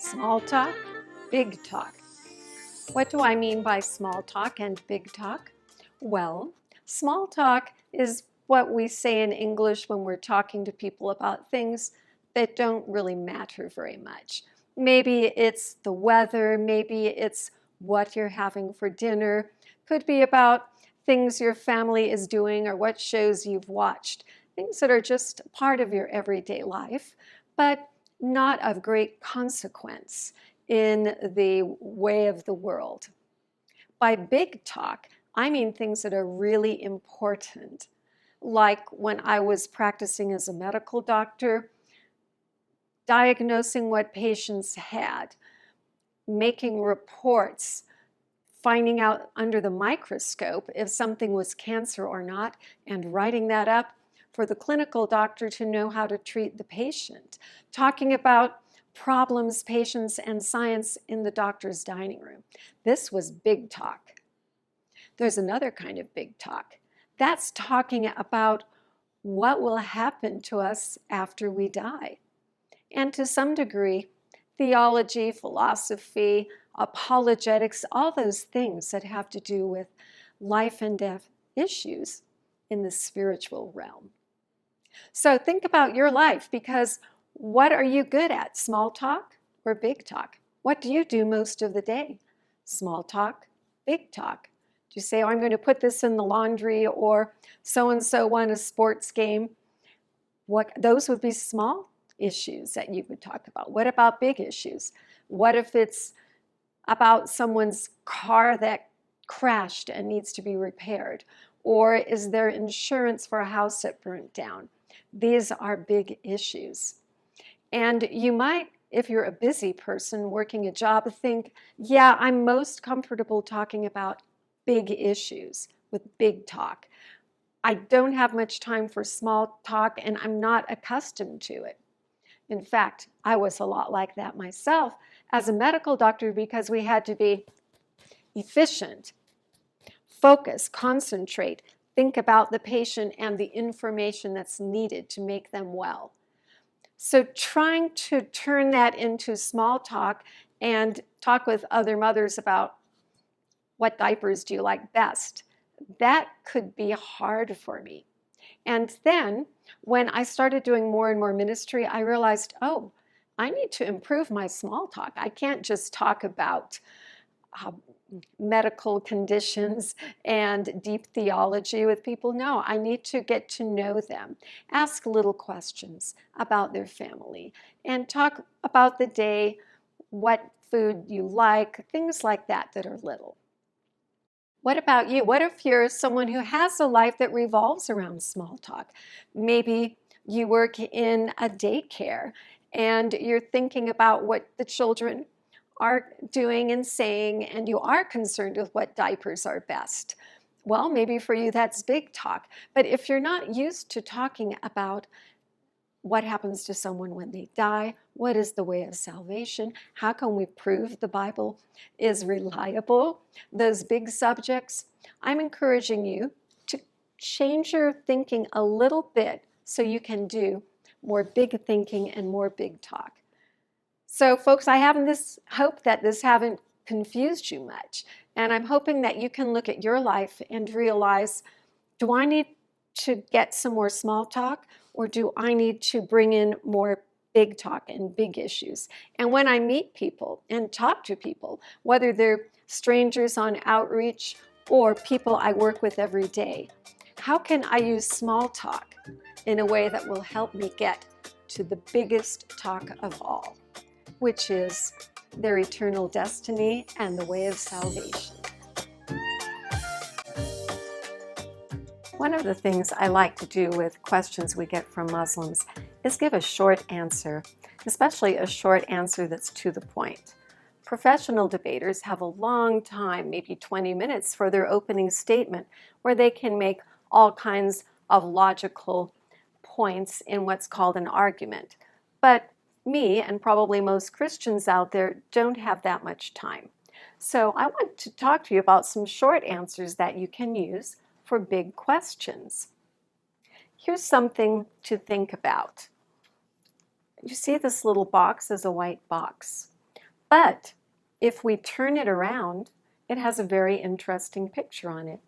Small talk, big talk. What do I mean by small talk and big talk? Well, small talk is what we say in English when we're talking to people about things that don't really matter very much. Maybe it's the weather, maybe it's what you're having for dinner, could be about things your family is doing or what shows you've watched, things that are just part of your everyday life, but not of great consequence in the way of the world. By big talk, I mean things that are really important. Like when I was practicing as a medical doctor, diagnosing what patients had, making reports, finding out under the microscope if something was cancer or not, and writing that up for the clinical doctor to know how to treat the patient. Talking about problems, patients, and science in the doctor's dining room. This was big talk. There's another kind of big talk. That's talking about what will happen to us after we die. And to some degree, theology, philosophy, apologetics, all those things that have to do with life and death issues in the spiritual realm. So think about your life, because what are you good at, small talk or big talk? What do you do most of the day? Small talk, big talk. Do you say, oh, I'm going to put this in the laundry, or so-and-so won a sports game? Those would be small issues that you would talk about. What about big issues? What if it's about someone's car that crashed and needs to be repaired? Or is there insurance for a house that burnt down? These are big issues. And you might, if you're a busy person working a job, think, yeah, I'm most comfortable talking about big issues with big talk. I don't have much time for small talk, and I'm not accustomed to it. In fact, I was a lot like that myself as a medical doctor, because we had to be efficient, focus, concentrate, think about the patient and the information that's needed to make them well. So trying to turn that into small talk and talk with other mothers about what diapers do you like best, that could be hard for me. And then when I started doing more and more ministry, I realized, oh, I need to improve my small talk. I can't just talk about medical conditions and deep theology with people. No, I need to get to know them, ask little questions about their family, and talk about the day, what food you like, things like that that are little. What about you? What if you're someone who has a life that revolves around small talk? Maybe you work in a daycare and you're thinking about what the children are doing and saying, and you are concerned with what diapers are best. Well, maybe for you that's big talk. But if you're not used to talking about what happens to someone when they die, what is the way of salvation, how can we prove the Bible is reliable, those big subjects, I'm encouraging you to change your thinking a little bit so you can do more big thinking and more big talk. So folks, I have this hope that this haven't confused you much, and I'm hoping that you can look at your life and realize, do I need to get some more small talk, or do I need to bring in more big talk and big issues? And when I meet people and talk to people, whether they're strangers on outreach or people I work with every day, how can I use small talk in a way that will help me get to the biggest talk of all, which is their eternal destiny and the way of salvation? One of the things I like to do with questions we get from Muslims is give a short answer, especially a short answer that's to the point. Professional debaters have a long time, maybe 20 minutes, for their opening statement, where they can make all kinds of logical points in what's called an argument. But me, and probably most Christians out there, don't have that much time. So I want to talk to you about some short answers that you can use for big questions. Here's something to think about. You see this little box is a white box. But if we turn it around, it has a very interesting picture on it.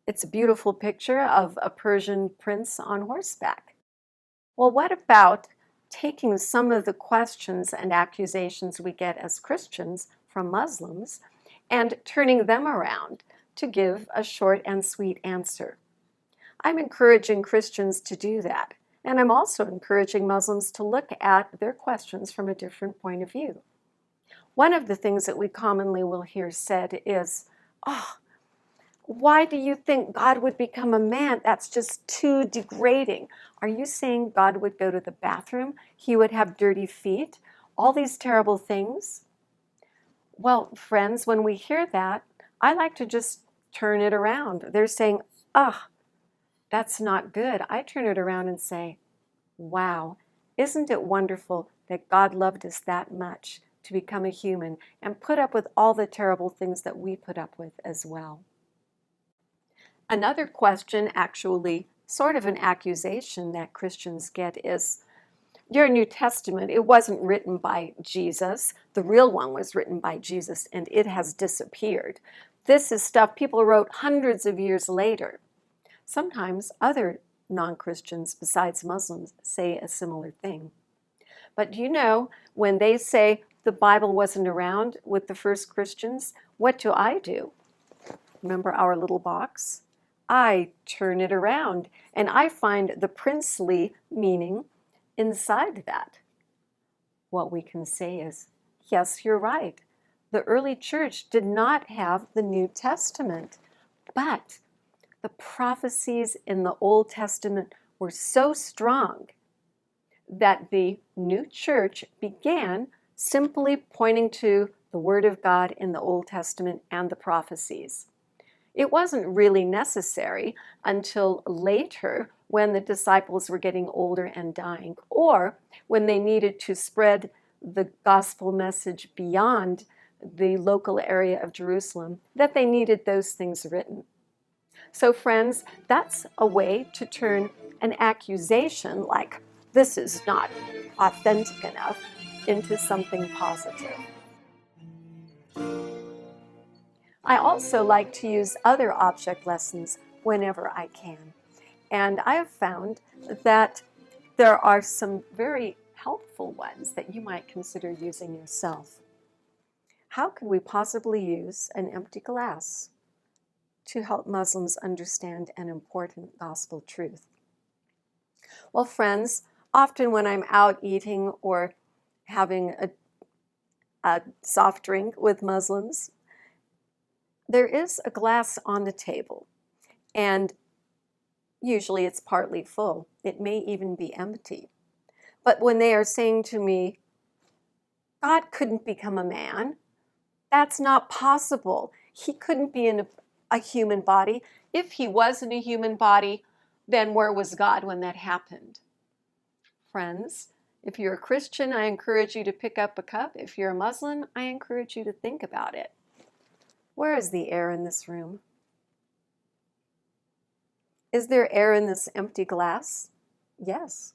It's a beautiful picture of a Persian prince on horseback. Well, what about taking some of the questions and accusations we get as Christians from Muslims and turning them around to give a short and sweet answer? I'm encouraging Christians to do that, and I'm also encouraging Muslims to look at their questions from a different point of view. One of the things that we commonly will hear said is, "Oh, why do you think God would become a man? That's just too degrading." Are you saying God would go to the bathroom? He would have dirty feet? All these terrible things? Well, friends, when we hear that, I like to just turn it around. They're saying, "Ah, that's not good." I turn it around and say, "Wow, isn't it wonderful that God loved us that much to become a human and put up with all the terrible things that we put up with as well?" Another question, actually sort of an accusation that Christians get is, "Your New Testament, it wasn't written by Jesus. The real one was written by Jesus and it has disappeared. This is stuff people wrote hundreds of years later." Sometimes other non-Christians besides Muslims say a similar thing. But do you know, when they say the Bible wasn't around with the first Christians, what do? Remember our little box? I turn it around and I find the princely meaning inside that. What we can say is, yes, you're right. The early church did not have the New Testament, but the prophecies in the Old Testament were so strong that the new church began simply pointing to the Word of God in the Old Testament and the prophecies. It wasn't really necessary until later, when the disciples were getting older and dying, or when they needed to spread the gospel message beyond the local area of Jerusalem, that they needed those things written. So friends, that's a way to turn an accusation like, "This is not authentic enough," into something positive. I also like to use other object lessons whenever I can. And I have found that there are some very helpful ones that you might consider using yourself. How could we possibly use an empty glass to help Muslims understand an important gospel truth? Well, friends, often when I'm out eating or having a soft drink with Muslims, there is a glass on the table, and usually it's partly full. It may even be empty. But when they are saying to me, "God couldn't become a man. That's not possible. He couldn't be in a human body. If he was in a human body, then where was God when that happened?" Friends, if you're a Christian, I encourage you to pick up a cup. If you're a Muslim, I encourage you to think about it. Where is the air in this room? Is there air in this empty glass? Yes.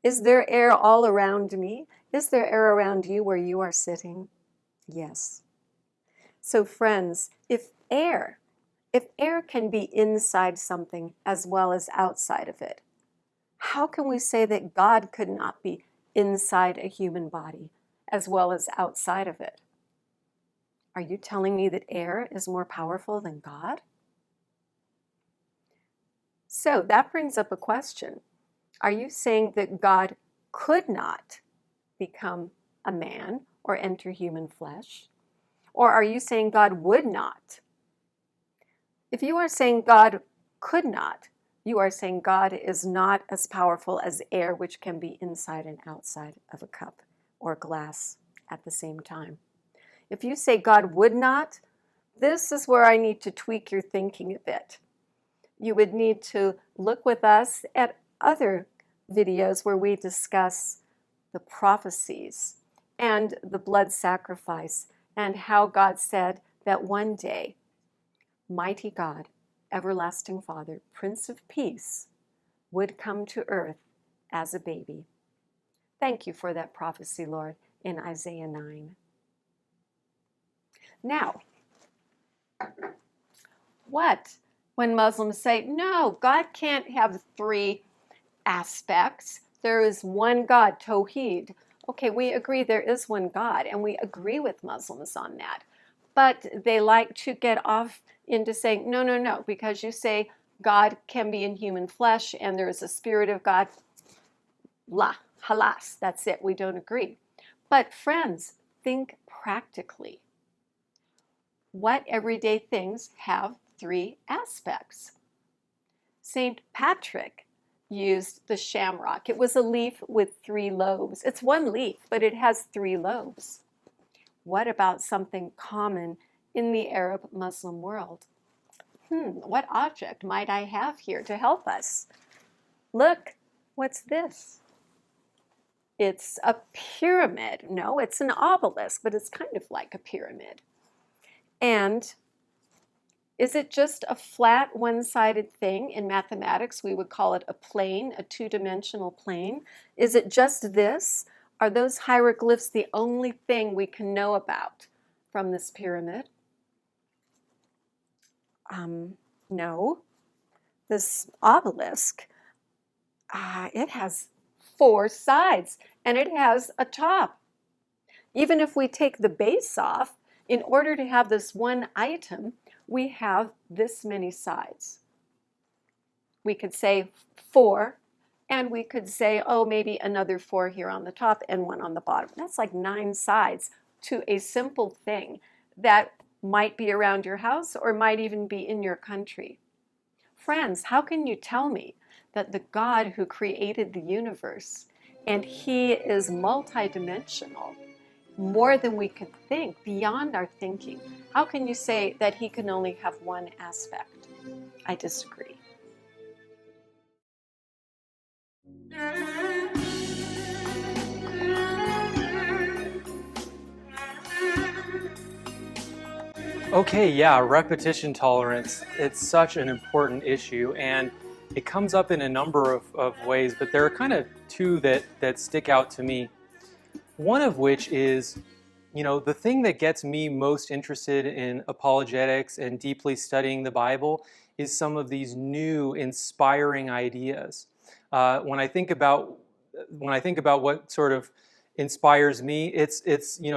Is there air all around me? Is there air around you where you are sitting? Yes. So friends, if air can be inside something as well as outside of it, how can we say that God could not be inside a human body as well as outside of it? Are you telling me that air is more powerful than God? So that brings up a question. Are you saying that God could not become a man or enter human flesh? Or are you saying God would not? If you are saying God could not, you are saying God is not as powerful as air, which can be inside and outside of a cup or glass at the same time. If you say God would not, this is where I need to tweak your thinking a bit. You would need to look with us at other videos where we discuss the prophecies and the blood sacrifice and how God said that one day, mighty God, everlasting Father, Prince of Peace, would come to earth as a baby. Thank you for that prophecy, Lord, in Isaiah 9. Now, what when Muslims say, no, God can't have three aspects. There is one God, Tawheed. Okay, we agree there is one God, and we agree with Muslims on that. But they like to get off into saying, no, no, no, because you say God can be in human flesh and there is a spirit of God. La, halas, that's it, we don't agree. But friends, think practically. What everyday things have three aspects? St. Patrick used the shamrock. It was a leaf with three lobes. It's one leaf, but it has three lobes. What about something common in the Arab Muslim world? What object might I have here to help us? Look, what's this? It's a pyramid. No, it's an obelisk, but it's kind of like a pyramid. And is it just a flat, one-sided thing? In mathematics, we would call it a plane, a two-dimensional plane. Is it just this? Are those hieroglyphs the only thing we can know about from this pyramid? No. This obelisk, it has four sides, and it has a top. Even if we take the base off, in order to have this one item, we have this many sides. We could say 4, and we could say, oh, maybe another 4 here on the top and 1 on the bottom. That's like 9 sides to a simple thing that might be around your house or might even be in your country. Friends, how can you tell me that the God who created the universe, and he is multidimensional, more than we could think, beyond our thinking, how can you say that he can only have one aspect? I disagree. Okay, yeah, repetition tolerance. It's such an important issue, and it comes up in a number of ways, but there are kind of two that stick out to me. One of which is, the thing that gets me most interested in apologetics and deeply studying the Bible is some of these new, inspiring ideas. When I think about what sort of inspires me, it's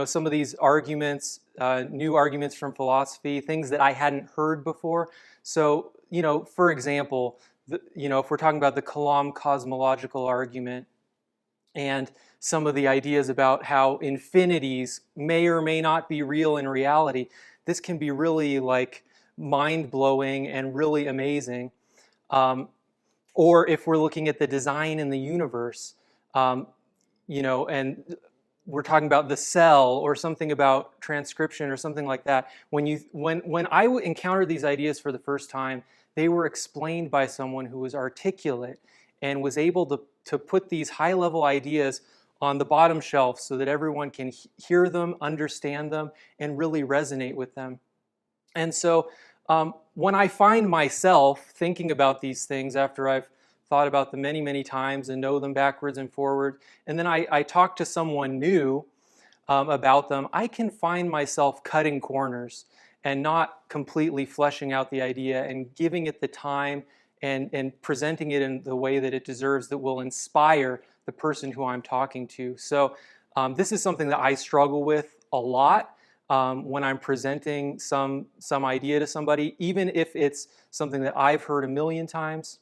some of these arguments, new arguments from philosophy, things that I hadn't heard before. So, for example, if we're talking about the Kalam cosmological argument, and some of the ideas about how infinities may or may not be real in reality, this can be really like mind-blowing and really amazing. Or if we're looking at the design in the universe, and we're talking about the cell or something about transcription or something like that. When I encountered these ideas for the first time, they were explained by someone who was articulate and was able to put these high-level ideas on the bottom shelf so that everyone can hear them, understand them, and really resonate with them. And so when I find myself thinking about these things after I've thought about them many, many times and know them backwards and forward, and then I talk to someone new about them, I can find myself cutting corners and not completely fleshing out the idea and giving it the time and presenting it in the way that it deserves, that will inspire the person who I'm talking to. So this is something that I struggle with a lot when I'm presenting some idea to somebody, even if it's something that I've heard a million times.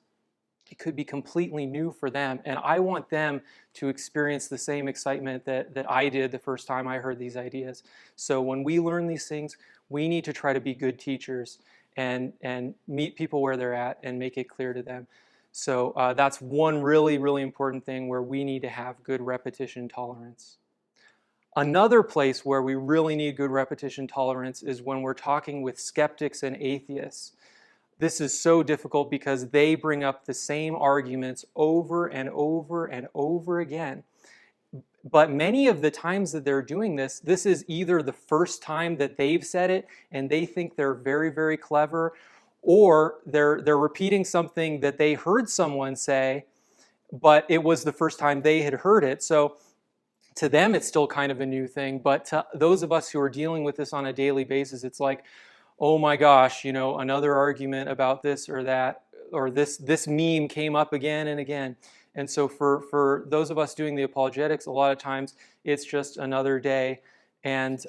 It could be completely new for them, and I want them to experience the same excitement that I did the first time I heard these ideas. So when we learn these things, we need to try to be good teachers and meet people where they're at and make it clear to them. So that's one really, really important thing where we need to have good repetition tolerance. Another place where we really need good repetition tolerance is when we're talking with skeptics and atheists. This is so difficult because they bring up the same arguments over and over and over again. But many of the times that they're doing this is either the first time that they've said it and they think they're very, very clever, or they're repeating something that they heard someone say, but it was the first time they had heard it. So to them it's still kind of a new thing, but to those of us who are dealing with this on a daily basis, it's like, oh my gosh, another argument about this or that, or this meme came up again and again. And so for those of us doing the apologetics, a lot of times it's just another day. And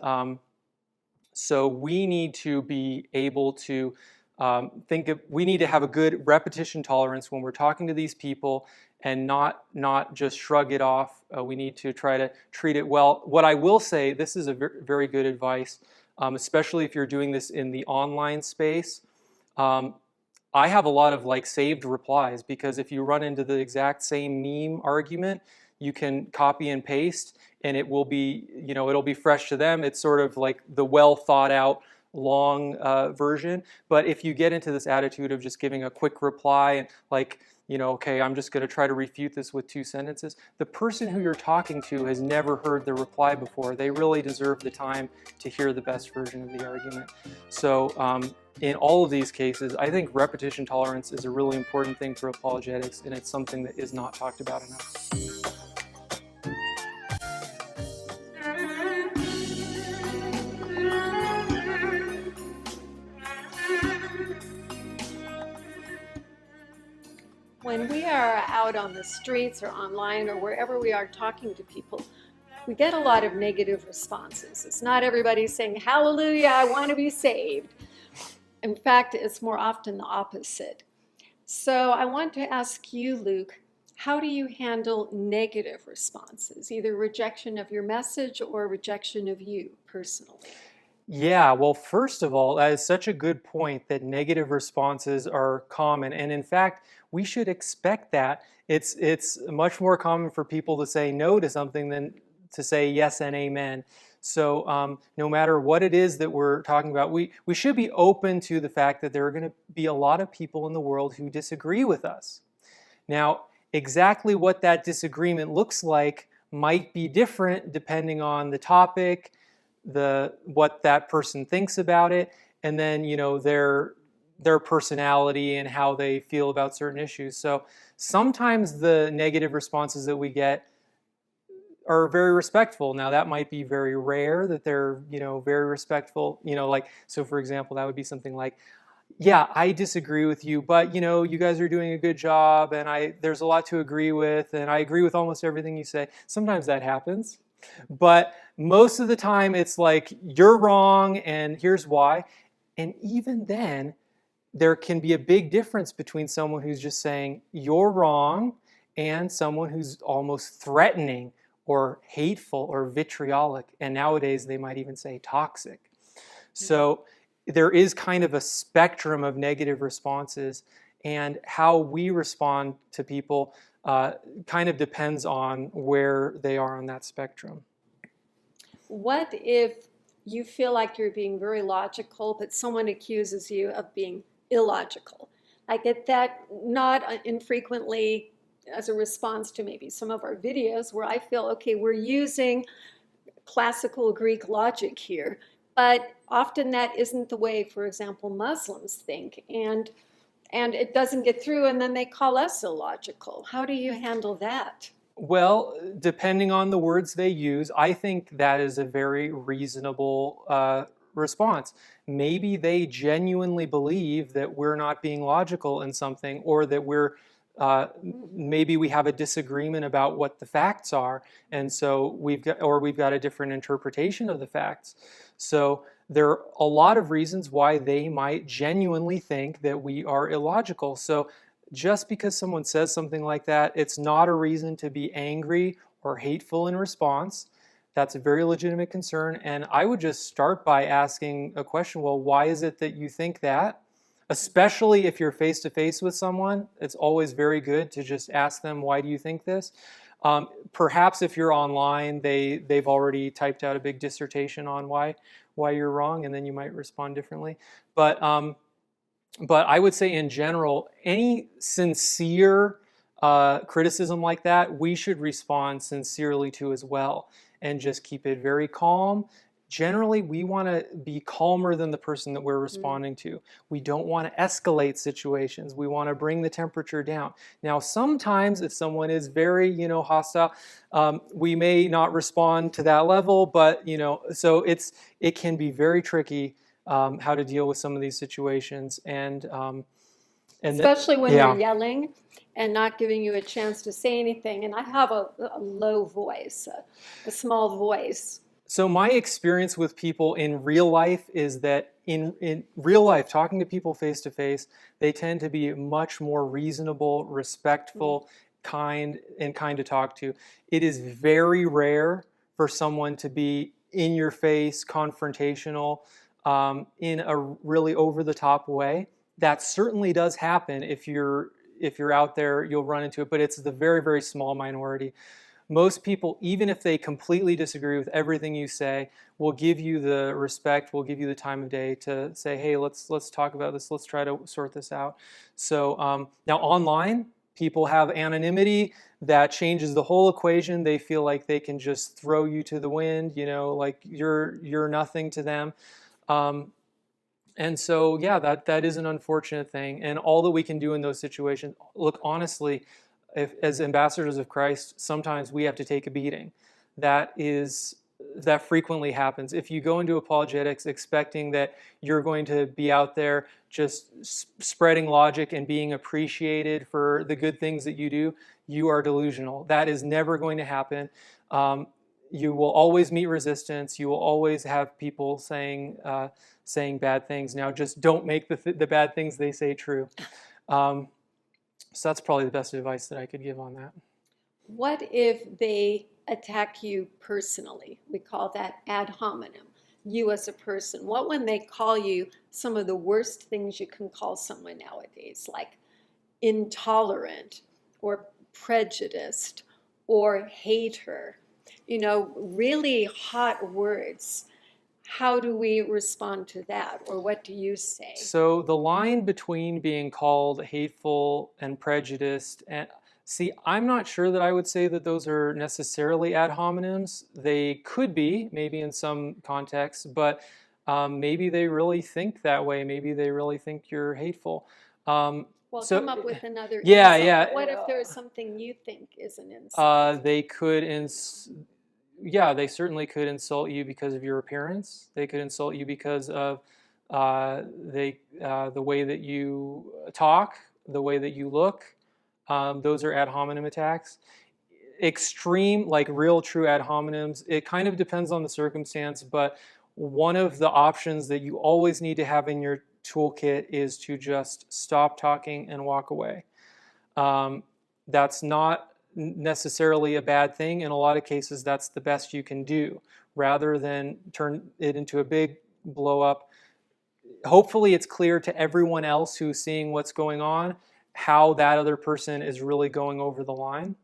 so we need to be able to we need to have a good repetition tolerance when we're talking to these people, and not just shrug it off. We need to try to treat it well. What I will say, this is a very good advice, especially if you're doing this in the online space. I have a lot of saved replies, because if you run into the exact same meme argument, you can copy and paste, and it will be, it'll be fresh to them. It's sort of like the well thought out long version. But if you get into this attitude of just giving a quick reply and okay, I'm just going to try to refute this with 2 sentences, the person who you're talking to has never heard the reply before. They really deserve the time to hear the best version of the argument. So in all of these cases, I think repetition tolerance is a really important thing for apologetics, and it's something that is not talked about enough. When we are out on the streets or online or wherever we are talking to people, we get a lot of negative responses. It's not everybody saying, hallelujah, I want to be saved. In fact, it's more often the opposite. So I want to ask you, Luke, how do you handle negative responses, either rejection of your message or rejection of you personally? Yeah, well, first of all, that is such a good point, that negative responses are common. And in fact, we should expect that. It's much more common for people to say no to something than to say yes and amen. So no matter what it is that we're talking about, we should be open to the fact that there are going to be a lot of people in the world who disagree with us. Now, exactly what that disagreement looks like might be different depending on the topic, what that person thinks about it, and then their personality and how they feel about certain issues. So sometimes the negative responses that we get are very respectful. Now that might be very rare that they're very respectful. So for example, that would be something like, yeah, I disagree with you, but you guys are doing a good job, and there's a lot to agree with, and I agree with almost everything you say. Sometimes that happens. But most of the time it's like, you're wrong and here's why. And even then, there can be a big difference between someone who's just saying you're wrong and someone who's almost threatening or hateful or vitriolic. And nowadays they might even say toxic. So there is kind of a spectrum of negative responses, and how we respond to people kind of depends on where they are on that spectrum. What if you feel like you're being very logical, but someone accuses you of being illogical? I get that not infrequently as a response to maybe some of our videos where I feel, okay, we're using classical Greek logic here, but often that isn't the way, for example, Muslims think, and it doesn't get through, and then they call us illogical. How do you handle that? Well, depending on the words they use, I think that is a very reasonable response. Maybe they genuinely believe that we're not being logical in something, or that maybe we have a disagreement about what the facts are, and so we've got a different interpretation of the facts. So there are a lot of reasons why they might genuinely think that we are illogical. So just because someone says something like that, it's not a reason to be angry or hateful in response. That's a very legitimate concern. And I would just start by asking a question, well, why is it that you think that? Especially if you're face-to-face with someone, it's always very good to just ask them, why do you think this? Perhaps if you're online, they've already typed out a big dissertation on why you're wrong, and then you might respond differently. But I would say in general, any sincere criticism like that, we should respond sincerely to as well, and just keep it very calm. generally we want to be calmer than the person that we're responding to. We don't want to escalate situations. We want to bring the temperature down. Now, sometimes if someone is very, hostile, we may not respond to that level, but, so it can be very tricky how to deal with some of these situations. And especially when they're yelling and not giving you a chance to say anything. And I have a low voice, a small voice. So my experience with people in real life is that in real life, talking to people face to face, they tend to be much more reasonable, respectful, kind to talk to. It is very rare for someone to be in your face, confrontational, in a really over the top way. That certainly does happen. If you're out there, you'll run into it, but it's the very, very small minority. Most people, even if they completely disagree with everything you say, will give you the respect, will give you the time of day to say, hey, let's talk about this, let's try to sort this out. So now online, people have anonymity that changes the whole equation. They feel like they can just throw you to the wind, like you're nothing to them. And so, yeah, that is an unfortunate thing. And all that we can do in those situations, look, honestly, as ambassadors of Christ, sometimes we have to take a beating. That frequently happens. If you go into apologetics expecting that you're going to be out there just spreading logic and being appreciated for the good things that you do, you are delusional. That is never going to happen. You will always meet resistance. You will always have people saying bad things. Now, just don't make the bad things they say true. So that's probably the best advice that I could give on that. What if they attack you personally? We call that ad hominem, you as a person. What when they call you some of the worst things you can call someone nowadays, like intolerant or prejudiced or hater, really hot words. How do we respond to that, or what do you say? So the line between being called hateful and prejudiced, I'm not sure that I would say that those are necessarily ad hominems. They could be, maybe in some contexts, but maybe they really think that way. Maybe they really think you're hateful. Well, come up with another insult. Yeah. What if there's something you think is an insult? They could they certainly could insult you because of your appearance. They could insult you because of the way that you talk, the way that you look. Those are ad hominem attacks. Extreme, like real true ad hominems, it kind of depends on the circumstance, but one of the options that you always need to have in your toolkit is to just stop talking and walk away. That's not necessarily a bad thing. In a lot of cases, that's the best you can do, rather than turn it into a big blow up. Hopefully it's clear to everyone else who's seeing what's going on how that other person is really going over the line.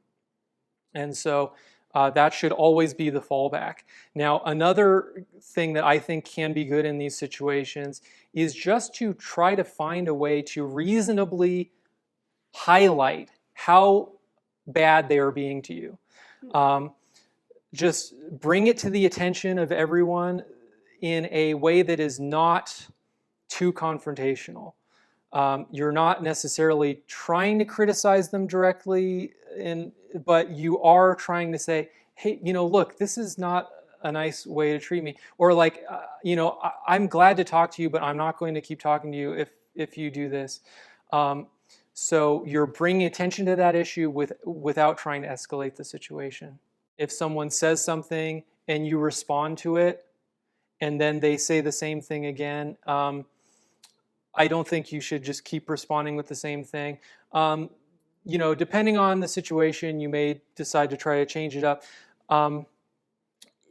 And so that should always be the fallback. Now, another thing that I think can be good in these situations is just to try to find a way to reasonably highlight how bad they are being to you. Just bring it to the attention of everyone in a way that is not too confrontational. You're not necessarily trying to criticize them directly, but you are trying to say, hey, look, this is not a nice way to treat me. Or like, I'm glad to talk to you, but I'm not going to keep talking to you if you do this. So you're bringing attention to that issue without trying to escalate the situation. If someone says something and you respond to it, and then they say the same thing again, I don't think you should just keep responding with the same thing. Depending on the situation, you may decide to try to change it up.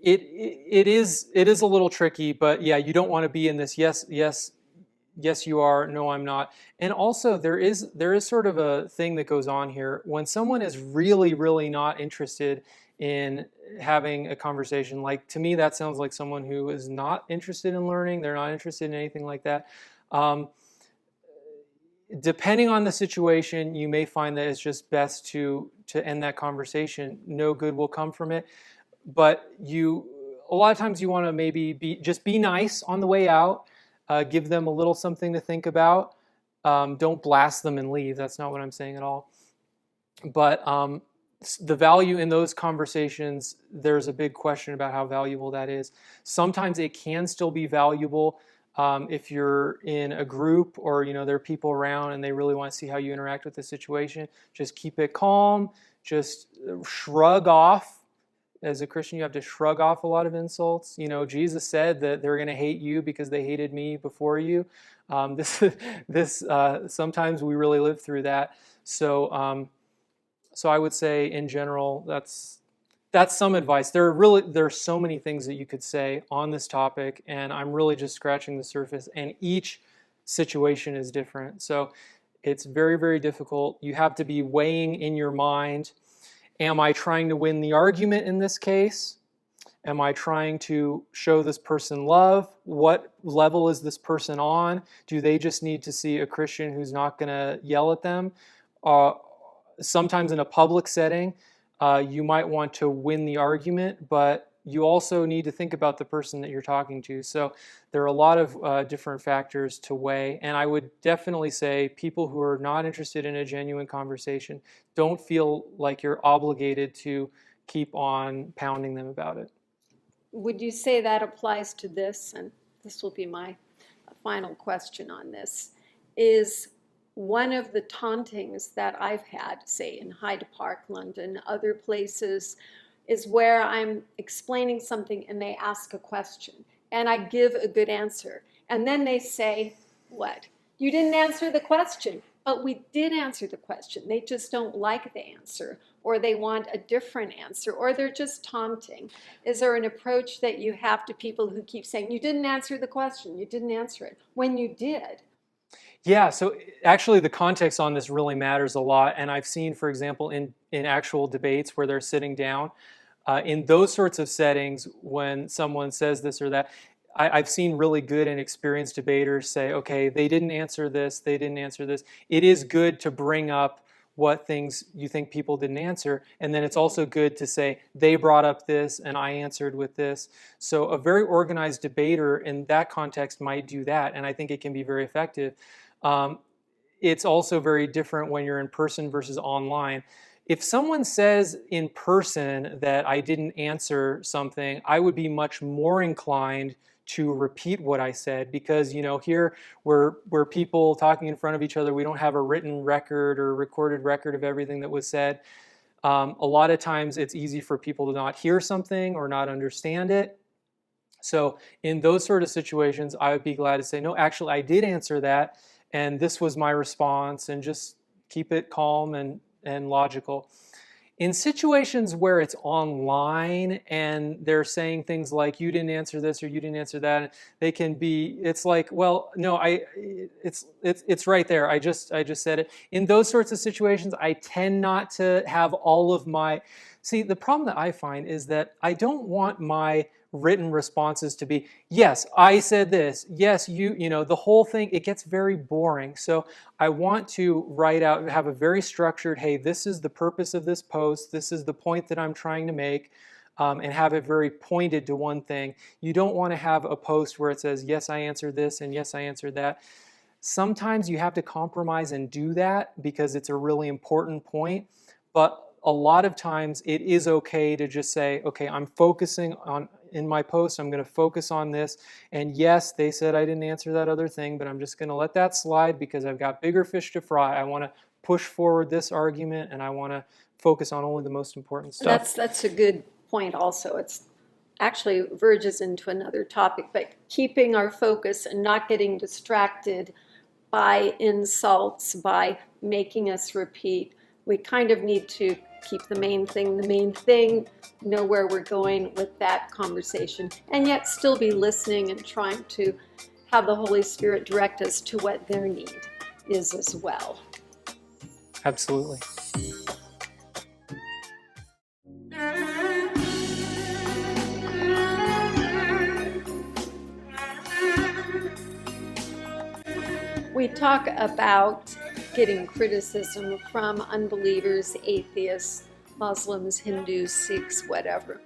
It is a little tricky, but yeah, you don't want to be in this yes you are, no I'm not. And also there is sort of a thing that goes on here. When someone is really, really not interested in having a conversation, like to me that sounds like someone who is not interested in learning, they're not interested in anything like that. Depending on the situation, you may find that it's just best to end that conversation. No good will come from it. But a lot of times you want to maybe just be nice on the way out, give them a little something to think about. Don't blast them and leave. That's not what I'm saying at all. But the value in those conversations, there's a big question about how valuable that is. Sometimes it can still be valuable if you're in a group or there are people around and they really want to see how you interact with the situation. Just keep it calm. Just shrug off. As a Christian, you have to shrug off a lot of insults. Jesus said that they're going to hate you because they hated me before you. Sometimes we really live through that. So I would say, in general, that's some advice. There are so many things that you could say on this topic, and I'm really just scratching the surface. And each situation is different, so it's very, very difficult. You have to be weighing in your mind. Am I trying to win the argument in this case? Am I trying to show this person love? What level is this person on? Do they just need to see a Christian who's not going to yell at them? Sometimes in a public setting, you might want to win the argument, but you also need to think about the person that you're talking to. So there are a lot of different factors to weigh. And I would definitely say people who are not interested in a genuine conversation, don't feel like you're obligated to keep on pounding them about it. Would you say that applies to this? And this will be my final question on this. Is one of the tauntings that I've had, say in Hyde Park, London, other places, is where I'm explaining something and they ask a question and I give a good answer. And then they say, what? You didn't answer the question, but we did answer the question. They just don't like the answer, or they want a different answer, or they're just taunting. Is there an approach that you have to people who keep saying, you didn't answer the question, you didn't answer it, when you did? Yeah, so actually the context on this really matters a lot. And I've seen, for example, in actual debates where they're sitting down, in those sorts of settings, when someone says this or that, I've seen really good and experienced debaters say, okay, they didn't answer this, they didn't answer this. It is good to bring up what things you think people didn't answer, and then it's also good to say, they brought up this and I answered with this. So a very organized debater in that context might do that, and I think it can be very effective. It's also very different when you're in person versus online. If someone says in person that I didn't answer something, I would be much more inclined to repeat what I said, because here we're people talking in front of each other. We don't have a written record or recorded record of everything that was said. A lot of times it's easy for people to not hear something or not understand it. So in those sort of situations, I would be glad to say, no, actually I did answer that, and this was my response, and just keep it calm and logical. In situations where it's online and they're saying things like, you didn't answer this or you didn't answer that, they can be, it's like, well, no, it's right there. I just said it. In those sorts of situations, I tend not to have all of my, see, the problem that I find is that I don't want my written responses to be, yes, I said this, yes, the whole thing, it gets very boring. So I want to write out, have a very structured, hey, this is the purpose of this post, this is the point that I'm trying to make, and have it very pointed to one thing. You don't want to have a post where it says, yes, I answered this, and yes, I answered that. Sometimes you have to compromise and do that because it's a really important point, but a lot of times it is okay to just say, okay, I'm focusing on, in my post, I'm going to focus on this. And yes, they said I didn't answer that other thing, but I'm just going to let that slide because I've got bigger fish to fry. I want to push forward this argument, and I want to focus on only the most important stuff. That's a good point also. It's actually verges into another topic, but keeping our focus and not getting distracted by insults, by making us repeat. We kind of need to keep the main thing, know where we're going with that conversation, and yet still be listening and trying to have the Holy Spirit direct us to what their need is as well. Absolutely. We talk about getting criticism from unbelievers, atheists, Muslims, Hindus, Sikhs, whatever.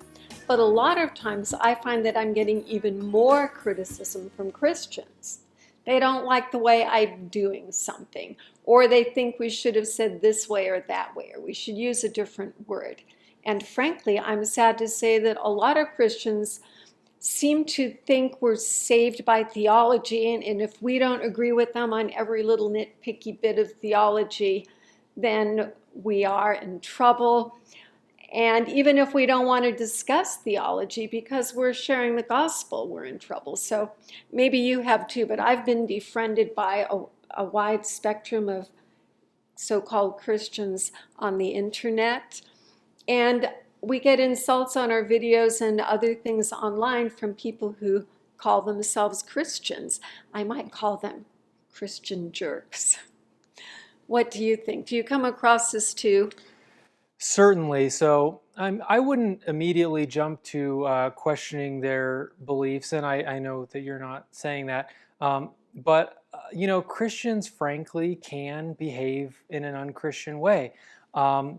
but a lot of times I find that I'm getting even more criticism from Christians. They don't like the way I'm doing something, or they think we should have said this way or that way, or we should use a different word. And frankly, I'm sad to say that a lot of Christians seem to think we're saved by theology, and if we don't agree with them on every little nitpicky bit of theology, then we are in trouble. And even if we don't want to discuss theology because we're sharing the gospel, we're in trouble. So maybe you have too, but I've been befriended by a wide spectrum of so-called Christians on the internet. And we get insults on our videos and other things online from people who call themselves Christians. I might call them Christian jerks. What do you think? Do you come across this too? Certainly. So I wouldn't immediately jump to questioning their beliefs, and I know that you're not saying that. But Christians, frankly, can behave in an unchristian way,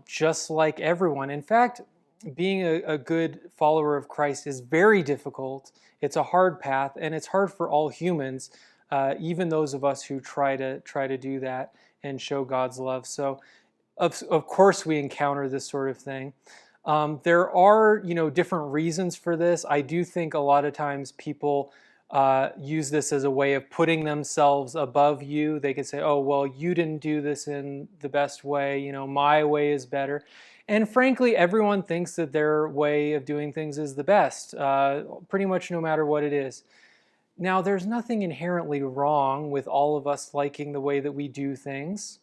just like everyone. In fact, being a good follower of Christ is very difficult. It's a hard path, and it's hard for all humans, even those of us who try to do that and show God's love. So, of course, we encounter this sort of thing. There are, different reasons for this. I do think a lot of times people use this as a way of putting themselves above you. They could say, "Oh, well, you didn't do this in the best way. My way is better." And frankly, everyone thinks that their way of doing things is the best, pretty much no matter what it is. Now, there's nothing inherently wrong with all of us liking the way that we do things.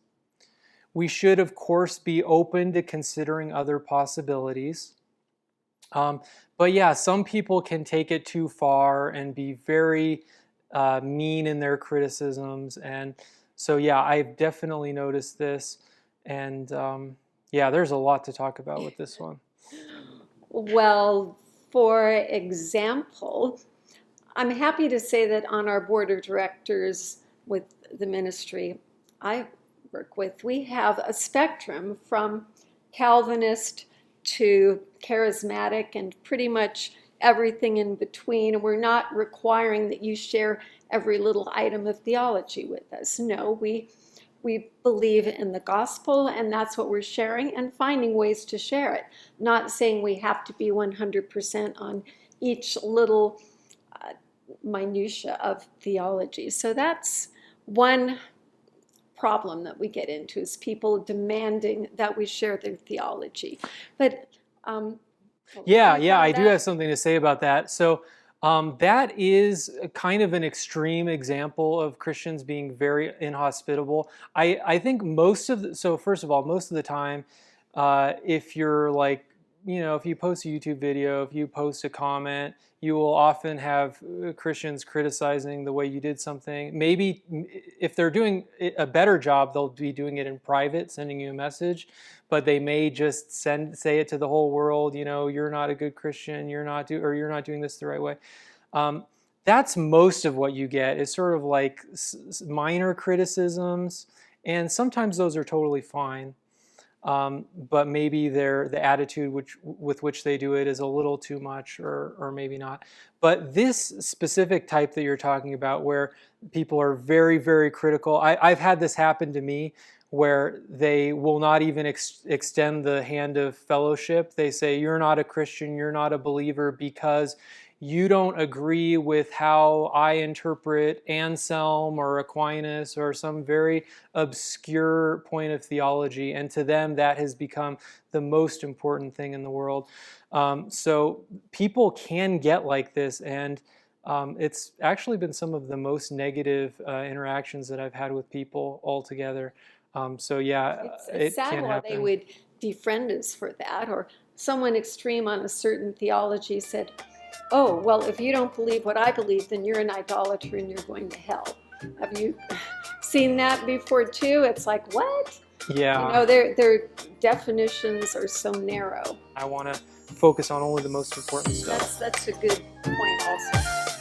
We should, of course, be open to considering other possibilities. But yeah, some people can take it too far and be very mean in their criticisms. And so, yeah, I've definitely noticed this. And yeah, there's a lot to talk about with this one. Well, for example, I'm happy to say that on our board of directors with the ministry I work with, we have a spectrum from Calvinist to charismatic and pretty much everything in between. And we're not requiring that you share every little item of theology with us. No, we believe in the gospel, and that's what we're sharing, and finding ways to share it. Not saying we have to be 100% on each little minutia of theology. So that's one problem that we get into, is people demanding that we share their theology. But yeah, I do have something to say about that. So that is kind of an extreme example of Christians being very inhospitable. I think first of all, most of the time, if you're like, if you post a YouTube video, if you post a comment, you will often have Christians criticizing the way you did something. Maybe if they're doing a better job, they'll be doing it in private, sending you a message, but they may just say it to the whole world, you're not a good Christian, you're not doing this the right way. That's most of what you get, is sort of like minor criticisms, and sometimes those are totally fine. But maybe the attitude with which they do it is a little too much, or maybe not. But this specific type that you're talking about, where people are very, very critical, I've had this happen to me, where they will not even extend the hand of fellowship. They say, "You're not a Christian, you're not a believer because you don't agree with how I interpret Anselm or Aquinas or some very obscure point of theology." And to them, that has become the most important thing in the world. So people can get like this, and it's actually been some of the most negative interactions that I've had with people altogether. So yeah, it's sad can why happen. they would defriend us for that, or someone extreme on a certain theology said, "Oh, well, if you don't believe what I believe, then you're an idolater and you're going to hell." Have you seen that before too? It's like, what? Yeah. Their definitions are so narrow. I want to focus on only the most important stuff. That's a good point also.